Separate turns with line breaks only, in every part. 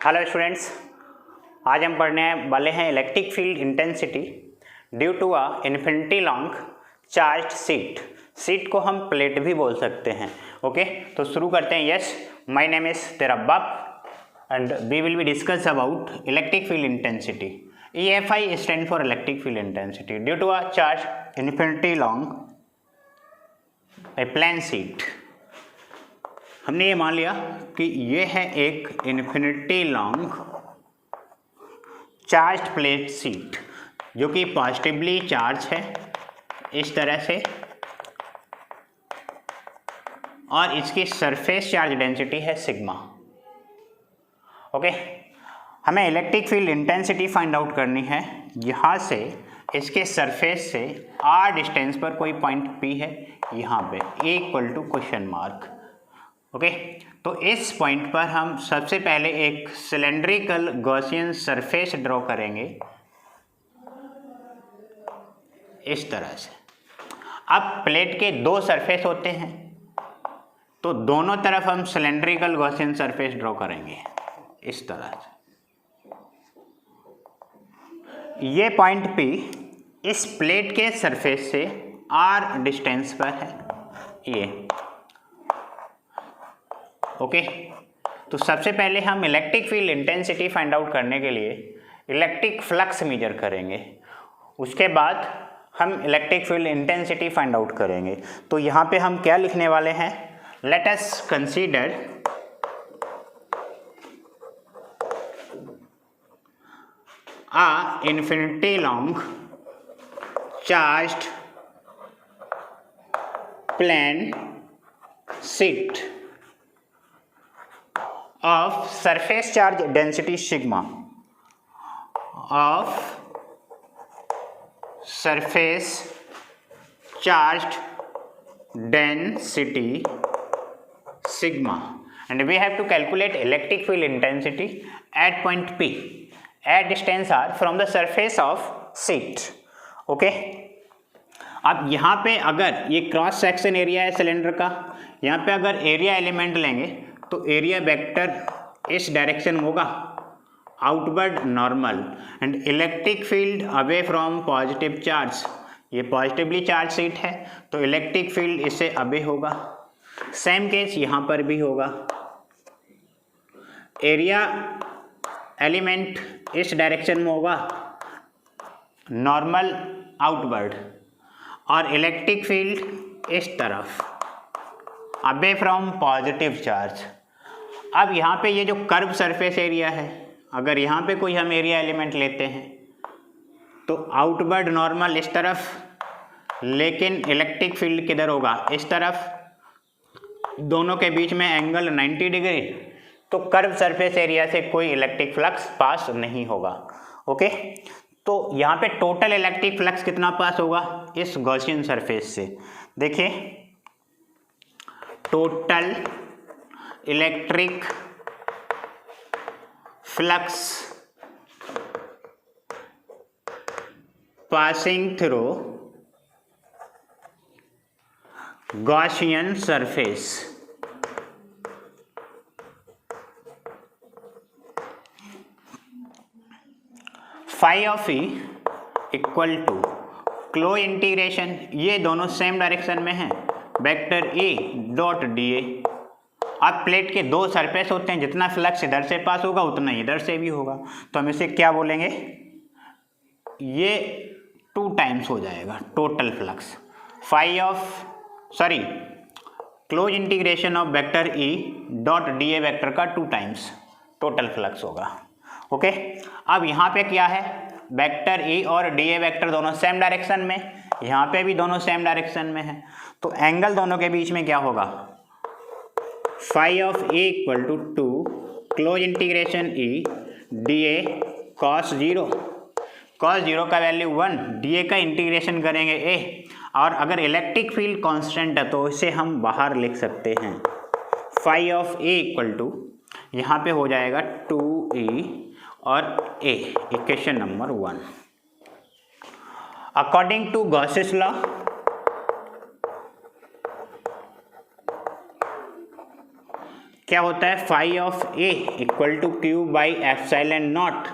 Hello students, आज हम पढ़ने वाले हैं electric field intensity due to a infinity long charged sheet. Sheet को हम प्लेट भी बोल सकते हैं। ओके, तो शुरू करते हैं। यस, माय नेम इज तेरब्बा and we will be discuss about electric field intensity. EFI stand for electric field intensity due to a charge infinity long a plane sheet. हमने ये मान लिया कि ये है एक infinity long charged plate sheet जो कि पॉजिटिवली चार्ज है इस तरह से, और इसकी सरफेस चार्ज डेंसिटी है सिग्मा। ओके, हमें electric field intensity find out करनी है। यहाँ से इसके सरफेस से r डिस्टेंस पर कोई पॉइंट P है, यहाँ पे equal to question mark. Okay, तो इस पॉइंट पर हम सबसे पहले एक सिलेंड्रिकल गॉसियन सरफेस ड्रॉ करेंगे इस तरह से। अब प्लेट के दो सरफेस होते हैं तो दोनों तरफ हम सिलेंड्रिकल गॉसियन सरफेस ड्रॉ करेंगे इस तरह से। ये पॉइंट P इस प्लेट के सरफेस से r डिस्टेंस पर है ये। ओके, तो सबसे पहले हम electric field intensity find out करने के लिए इलेक्ट्रिक फ्लक्स मेजर करेंगे। उसके बाद हम electric field intensity find out करेंगे। तो यहाँ पे हम क्या लिखने वाले हैं? Let us consider a infinity long charged plane sheet of surface charge density sigma of surface charged density sigma, and we have to calculate electric field intensity at point P at distance r from the surface of sheet. Okay, अब यहाँ पे अगर ये cross section area है cylinder का, यहाँ पे अगर एरिया एलिमेंट लेंगे तो एरिया वेक्टर इस डायरेक्शन होगा outward normal, and electric field away from positive charge, ये पॉजिटिवली चार्ज सीट है तो इलेक्ट्रिक फील्ड इससे अवे होगा। सेम केस यहाँ पर भी होगा, एरिया एलिमेंट इस डायरेक्शन में होगा नॉर्मल आउटवर्ड, और इलेक्ट्रिक फील्ड इस तरफ अवे फ्रॉम पॉजिटिव चार्ज। अब यहाँ पे ये जो कर्व सरफेस एरिया है, अगर यहाँ पे कोई हम एरिया एलिमेंट लेते हैं तो आउटवर्ड नॉर्मल इस तरफ, लेकिन इलेक्ट्रिक फील्ड किधर होगा? इस तरफ। दोनों के बीच में एंगल 90 डिग्री, तो कर्व सरफेस एरिया से कोई इलेक्ट्रिक फ्लक्स पास नहीं होगा। ओके, तो यहाँ पे टोटल इलेक्ट्रिक फ्लक्स कितना पास होगा इस गॉसियन सरफेस से? देखिए, total electric flux passing through Gaussian surface phi of E equal to close integration, ये दोनों सेम डायरेक्शन में हैं, vector A dot D A. अब प्लेट के दो सरफेस होते हैं, जितना फ्लक्स इधर से पास होगा उतना इधर से भी होगा, तो हम इसे क्या बोलेंगे? ये 2 टाइम्स हो जाएगा total flux. Close integration of vector E dot D A vector का 2 टाइम्स टोटल फ्लक्स होगा। ओके, अब यहाँ पे क्या है? वेक्टर ई और डी ए वेक्टर दोनों सेम डायरेक्शन में, यहाँ पे भी दोनों सेम डायरेक्शन में है, तो एंगल दोनों के बीच में क्या होगा? Phi of A equal to 2 close integration E D A cos 0। Cos 0 का वैल्यू 1, डी ए का इंटीग्रेशन करेंगे ए, और अगर इलेक्ट्रिक फील्ड कांस्टेंट है तो इसे हम बाहर लिख सकते हैं। Phi of A equal to यहाँ पे हो जाएगा 2e और a, equation number 1। According to Gauss's law, क्या होता है, phi of A equal to q by epsilon naught,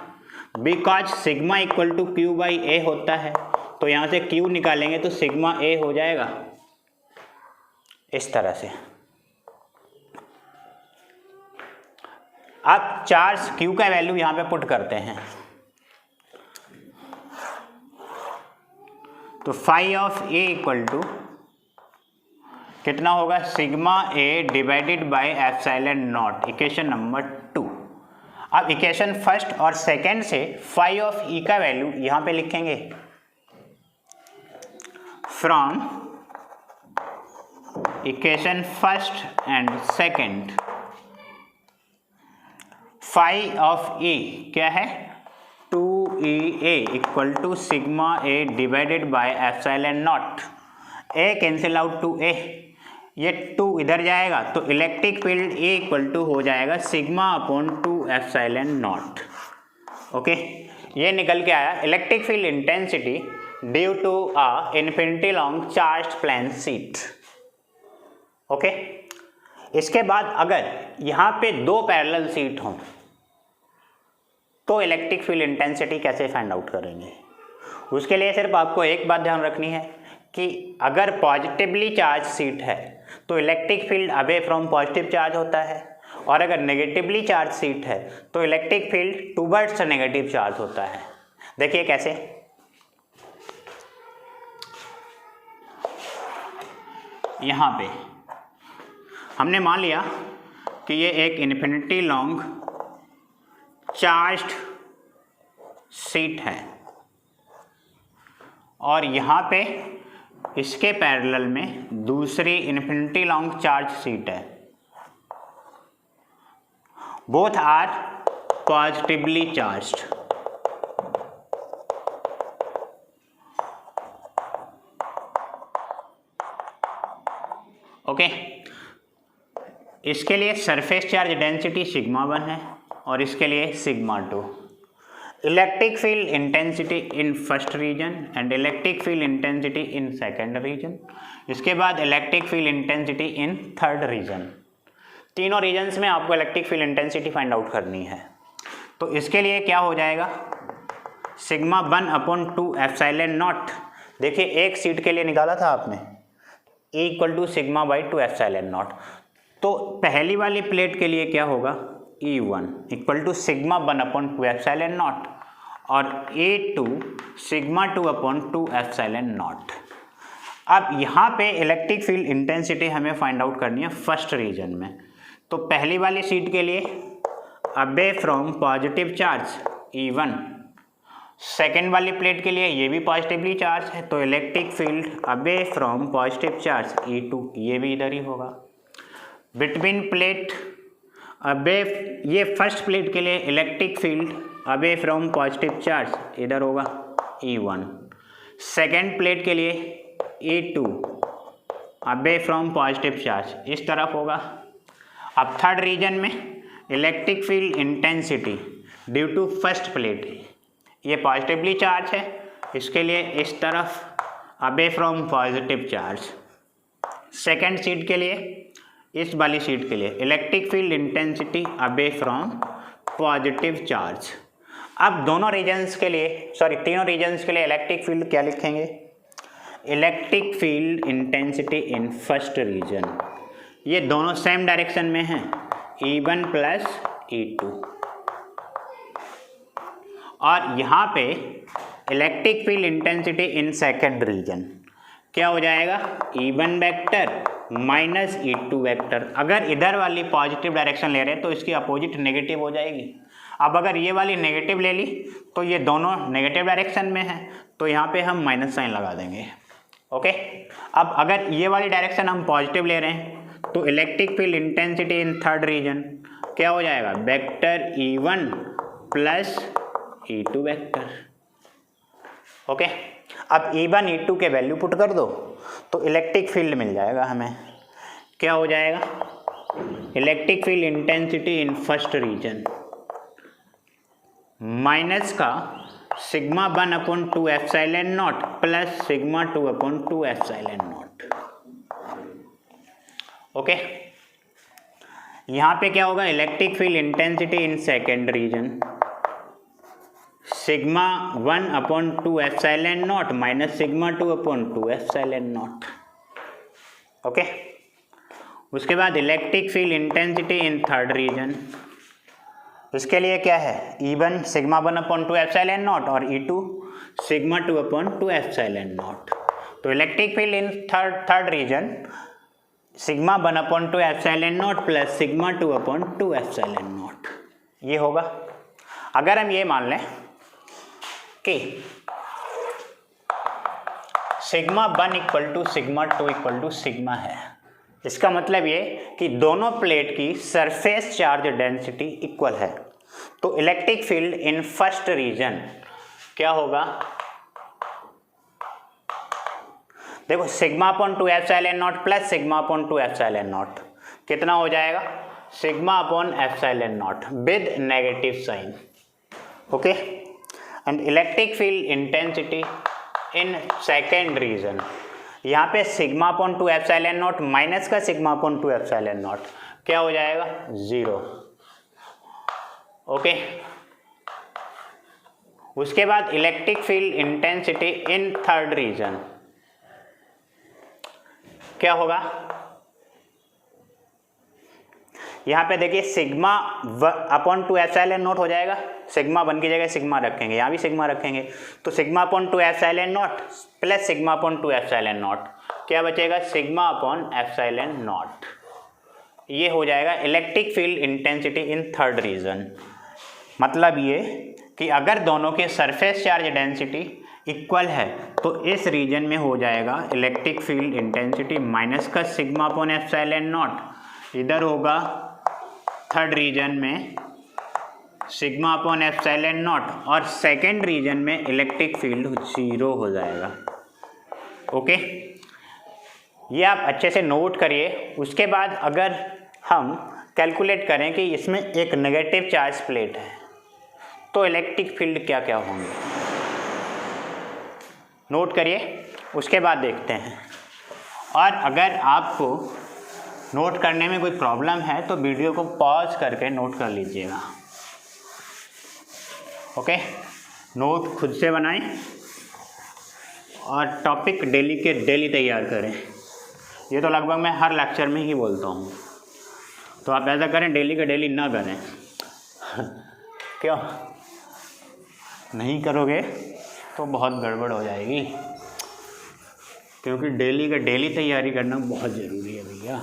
because sigma equal to q by a होता है, तो यहाँ से क्यू निकालेंगे तो सिग्मा ए हो जाएगा इस तरह से। अब चार्ज क्यू का वैल्यू यहाँ पे पुट करते हैं, तो phi of A equal to कितना होगा, sigma a divided by epsilon naught, equation number 2। अब इक्वेशन फर्स्ट और सेकंड से फाई ऑफ ई का वैल्यू यहाँ पे लिखेंगे, from equation first and second phi of E क्या है, 2EA equal to sigma a divided by epsilon naught, a cancel out to a, ये 2 इधर जाएगा तो electric field a equal to हो जाएगा sigma upon 2 epsilon naught. Okay, ये निकल के आया electric field intensity due to a infinity long charged plane sheet. Okay, इसके बाद अगर यहाँ पे 2 पैरेलल शीट हों तो इलेक्ट्रिक फील्ड इंटेंसिटी कैसे फाइंड आउट करेंगे, उसके लिए सिर्फ आपको एक बात ध्यान रखनी है कि अगर पॉजिटिवली चार्ज शीट है तो electric field away from positive charge होता है, और अगर नेगेटिवली चार्ज शीट है तो electric field towards negative charge होता है। देखिए कैसे, यहाँ पे हमने मान लिया कि ये एक इन्फिनिटी लॉन्ग चार्ज्ड शीट है और यहाँ पे इसके पैरेलल में दूसरी इन्फिनिटी लॉन्ग चार्ज शीट है, both are positively charged. Okay, इसके लिए सरफेस चार्ज डेंसिटी सिग्मा 1 है और इसके लिए sigma 2। Electric field intensity in first region and electric field intensity in second region, इसके बाद electric field intensity in third region. तीनों रीजन्स में आपको electric field intensity find out करनी है। तो इसके लिए क्या हो जाएगा, सिग्मा 1 अपॉन 2 एप्सिलॉन नॉट। देखिए एक सीट के लिए निकाला था आपने, a equal to sigma by 2 epsilon naught, तो पहली वाली प्लेट के लिए क्या होगा, E1 equal to sigma 1 upon 2 epsilon naught और A2 sigma 2 upon 2 epsilon not. अब यहाँ पे इलेक्ट्रिक फील्ड इंटेंसिटी हमें फाइंड आउट करनी है फर्स्ट रीजन में, तो पहली वाली सीट के लिए away from positive charge E1, second वाली प्लेट के लिए ये भी पॉजिटिवली चार्ज है तो electric field away from positive charge E2, ये भी इधर ही होगा। बिटवीन प्लेट अबे, ये फर्स्ट प्लेट के लिए electric field away from positive charge इधर होगा E1, सेकेंड प्लेट के लिए E2 away from positive charge इस तरफ होगा। अब थर्ड रीजन में electric field intensity due to first plate, ये पॉजिटिवली चार्ज है, इसके लिए इस तरफ away from positive charge. Second sheet के लिए, इस वाली सीट के लिए electric field intensity away from positive charge. अब दोनों रीजन्स के लिए, सॉरी तीनों रीजन्स के लिए इलेक्ट्रिक फील्ड क्या लिखेंगे, electric field intensity in first region, ये दोनों सेम डायरेक्शन में हैं, E1 प्लस E2, और यहाँ पे electric field intensity in second region क्या हो जाएगा, E1 vector minus E2 vector. अगर इधर वाली पॉजिटिव डायरेक्शन ले रहे हैं तो इसकी अपोजिट नेगेटिव हो जाएगी। अब अगर ये वाली नेगेटिव ले ली तो ये दोनों नेगेटिव डायरेक्शन में है, तो यहाँ पे हम माइनस साइन लगा देंगे। ओके, अब अगर ये वाली डायरेक्शन हम पॉजिटिव ले रहे हैं तो electric field intensity in third region क्या हो जाएगा, vector E1 plus E2 vector. Okay, अब E1 E2 के वैल्यू पुट कर दो तो इलेक्ट्रिक फील्ड मिल जाएगा हमें। क्या हो जाएगा, electric field intensity in first region minus का sigma 1 upon 2 epsilon naught plus sigma 2 upon 2 epsilon naught. Okay, यहाँ पे क्या होगा, electric field intensity in second region sigma 1/2 epsilon naught minus sigma 2/2 epsilon naught. Okay, उसके बाद electric field intensity in third region, इसके लिए क्या है, E1 सिग्मा 1/2 एप्सिलॉन नॉट और E2 सिग्मा 2/2 एप्सिलॉन नॉट। तो electric field in third region sigma 1/2 epsilon naught plus sigma 2/2 epsilon naught, ये होगा। अगर हम ये मान लें कि सिग्मा 1 = सिग्मा 2 = सिग्मा है, इसका मतलब ये कि दोनों प्लेट की सरफेस चार्ज डेंसिटी इक्वल है, तो electric field in first region क्या होगा, देखो sigma epsilon naught plus sigma epsilon naught कितना हो जाएगा, sigma epsilon naught with negative sign. Okay, and electric field intensity in second region, यहाँ पे सिग्मा/2 एप्सिलॉन नॉट माइनस का सिग्मा/2 एप्सिलॉन नॉट क्या हो जाएगा, 0। ओके, उसके बाद electric field intensity in third region क्या होगा, यहाँ पे देखिए सिग्मा/2 एप्सिलॉन नॉट हो जाएगा, सिग्मा 1 की जगह सिग्मा रखेंगे, यहाँ भी सिग्मा रखेंगे, तो sigma epsilon naught plus sigma epsilon naught क्या बचेगा, सिग्मा/एप्सिलॉन नॉट। ये हो जाएगा electric field intensity in third region. मतलब ये कि अगर दोनों के सरफेस चार्ज डेंसिटी इक्वल है तो इस रीजन में हो जाएगा इलेक्ट्रिक फील्ड इंटेंसिटी माइनस का सिग्मा/एप्सिलॉन नॉट, इधर होगा थर्ड रीजन में सिग्मा/एप्सिलॉन नॉट, और सेकेंड रीजन में इलेक्ट्रिक फील्ड 0 हो जाएगा। ओके, ये आप अच्छे से नोट करिए। उसके बाद अगर हम कैलकुलेट करें कि इसमें एक नेगेटिव चार्ज प्लेट है तो इलेक्ट्रिक फील्ड क्या क्या होंगे, नोट करिए, उसके बाद देखते हैं। और अगर आपको नोट करने में कोई प्रॉब्लम है तो वीडियो को पॉज करके नोट कर लीजिएगा। ओके, नोट खुद से बनाएं और टॉपिक डेली के डेली तैयार करें। ये तो लगभग मैं हर लेक्चर में ही बोलता हूँ, तो आप ऐसा करें डेली के डेली ना करें। क्यों नहीं करोगे तो बहुत गड़बड़ हो जाएगी, क्योंकि डेली का डेली तैयारी करना बहुत ज़रूरी है भैया।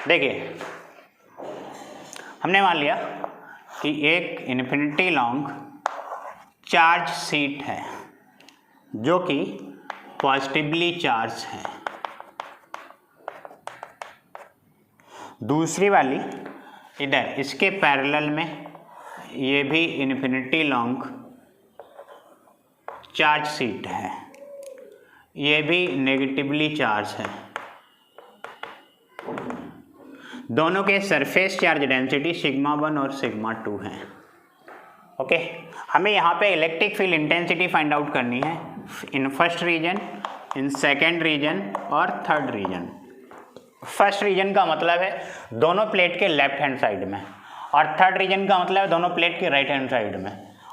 देखिए, हमने मान लिया कि एक इन्फिनिटी लॉन्ग चार्ज शीट है जो कि पॉजिटिवली चार्ज है, दूसरी वाली इधर इसके पैरेलल में ये भी इन्फिनिटी लॉन्ग चार्ज शीट है, ये भी नेगेटिवली चार्ज है। दोनों के सरफेस चार्ज डेंसिटी सिग्मा 1 और सिग्मा 2 है। ओके, हमें यहाँ पे electric field intensity find out करनी है in first region, in second region और थर्ड रीजन। फर्स्ट रीजन का मतलब है दोनों प्लेट के लेफ्ट हैंड साइड में, और थर्ड रीजन का मतलब है दोनों प्लेट के राइट हैंड साइड में,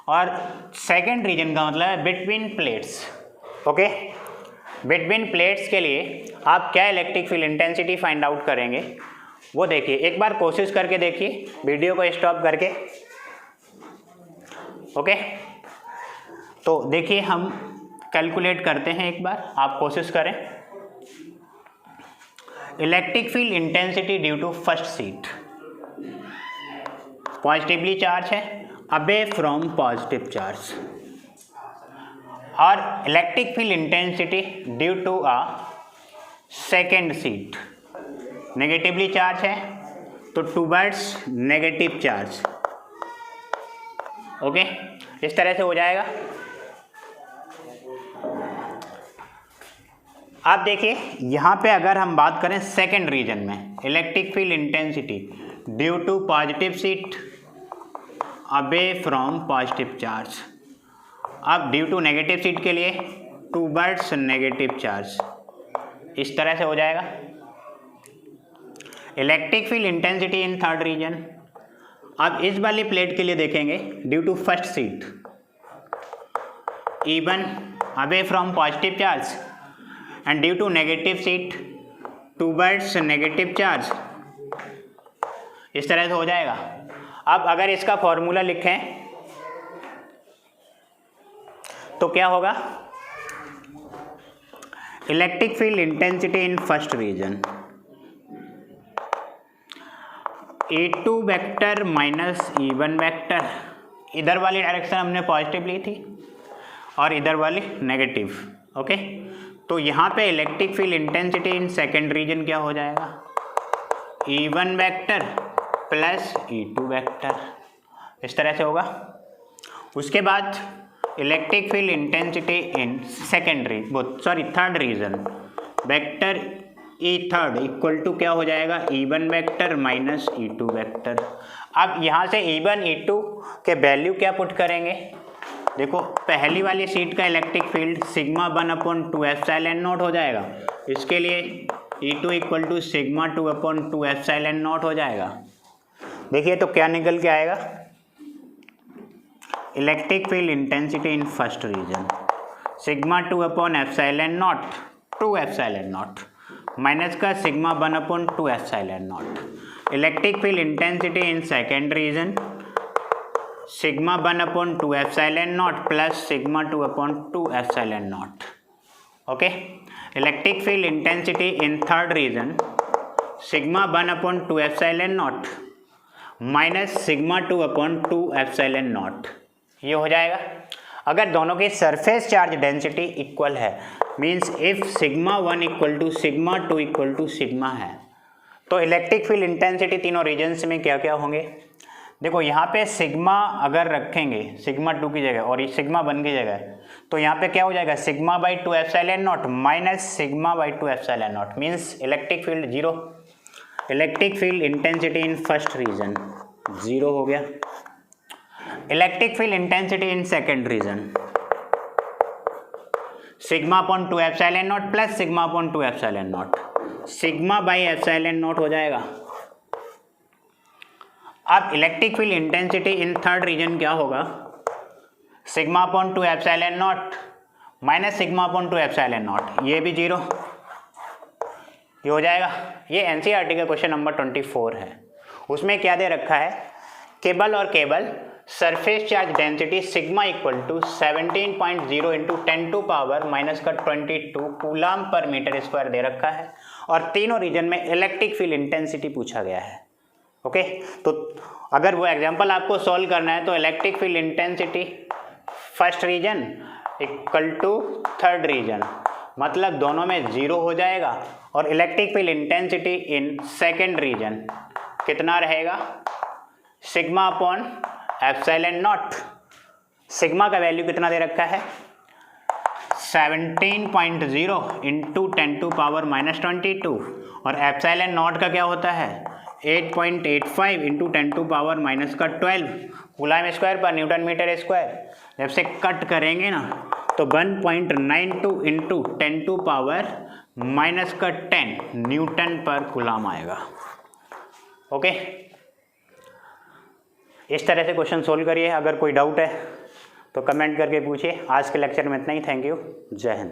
और सेकेंड रीजन का मतलब है between plates. Okay, between plates के लिए आप क्या electric field intensity find out करेंगे वो देखिए, एक बार कोशिश करके देखिए वीडियो को स्टॉप करके। ओके, तो देखिए हम कैलकुलेट करते हैं, एक बार आप कोशिश करें। Electric field intensity due to first sheet positively charge है, अवे फ्रॉम पॉजिटिव चार्ज, और electric field intensity due to a second sheet negatively charge है, तो टूवर्ड्स नेगेटिव चार्ज। ओके, इस तरह से हो जाएगा। आप देखिए यहाँ पे अगर हम बात करें सेकेंड रीजन में, electric field intensity due to positive sheet away from positive charge, अब ड्यू टू नेगेटिव शीट के लिए टूवर्ड्स नेगेटिव चार्ज, इस तरह से हो जाएगा। Electric field intensity in third region. अब इस वाली प्लेट के लिए देखेंगे, due to first sheet E1 away from positive charge and due to negative sheet towards negative charge, इस तरह से हो जाएगा। अब अगर इसका फॉर्मूला लिखें तो क्या होगा, electric field intensity in first region E2 vector minus E1 vector, इधर वाली डायरेक्शन हमने पॉजिटिव ली थी और इधर वाली नेगेटिव। ओके, तो यहाँ पे electric field intensity in second region क्या हो जाएगा, E1 vector plus E2 vector, इस तरह से होगा। उसके बाद electric field intensity in third region vector E third equal to क्या हो जाएगा, E1 vector minus E2 vector. अब यहाँ से E1 E2 के वैल्यू क्या पुट करेंगे, देखो पहली वाली सीट का electric field sigma 1/2 epsilon naught हो जाएगा, इसके लिए E2 equal to sigma 2/2 epsilon naught हो जाएगा। देखिए तो क्या निकल के आएगा, electric field intensity in first region sigma 2/2 2 epsilon naught minus का sigma 1/2 epsilon naught. Electric field intensity in second region sigma 1/2 epsilon naught plus sigma 2/2 epsilon naught. Okay, electric field intensity in third region sigma 1/2 epsilon naught minus sigma 2/2 epsilon naught, ये हो जाएगा। अगर दोनों की surface charge density equal है, means if sigma 1 equal to sigma 2 equal to sigma है, तो electric field intensity तीनों रीजन्स में क्या क्या होंगे। देखो यहाँ पे सिग्मा अगर रखेंगे सिग्मा 2 की जगह और ये सिग्मा 1 की जगह, तो यहाँ पे क्या हो जाएगा, sigma by 2 epsilon naught minus sigma by 2 epsilon naught, means electric field zero. Electric field intensity in first region zero हो गया। Electric field intensity in second region sigma upon 2 epsilon naught plus sigma upon 2 epsilon naught, sigma by epsilon naught हो जाएगा। अब electric field intensity in third region क्या होगा, sigma upon 2 epsilon naught minus sigma upon 2 epsilon naught, ये भी zero, ये हो जाएगा। ये एनसीईआरटी का क्वेश्चन नंबर 24 है। उसमें क्या दे रखा है, केबल और केबल surface charge density sigma equal to 17.0 into 10 to power minus का 22 कूलाम पर मीटर स्क्वायर दे रखा है, और तीनों रीजन में इलेक्ट्रिक फील्ड इंटेंसिटी पूछा गया है। ओके, तो अगर वो एग्जांपल आपको सॉल्व करना है तो electric field intensity first region equal to third region, मतलब दोनों में जीरो हो जाएगा, और electric field intensity in second region कितना रहेगा, sigma upon epsilon naught. Sigma का वैल्यू कितना दे रखा है, 17.0 इंटू 10 टू पावर माइनस 22, और एप्सिलॉन नॉट का क्या होता है 8.85 इंटू 10 टू पावर माइनस का 12 कूलाम स्क्वायर पर न्यूटन मीटर स्क्वायर। जब से कट करेंगे ना तो 1.92 इंटू 10 टू पावर माइनस का 10 न्यूटन पर कूलाम आएगा। ओके, इस तरह से क्वेश्चन सोल्व करिए। अगर कोई डाउट है तो कमेंट करके पूछिए। आज के लेक्चर में इतना ही। थैंक यू, जय हिंद।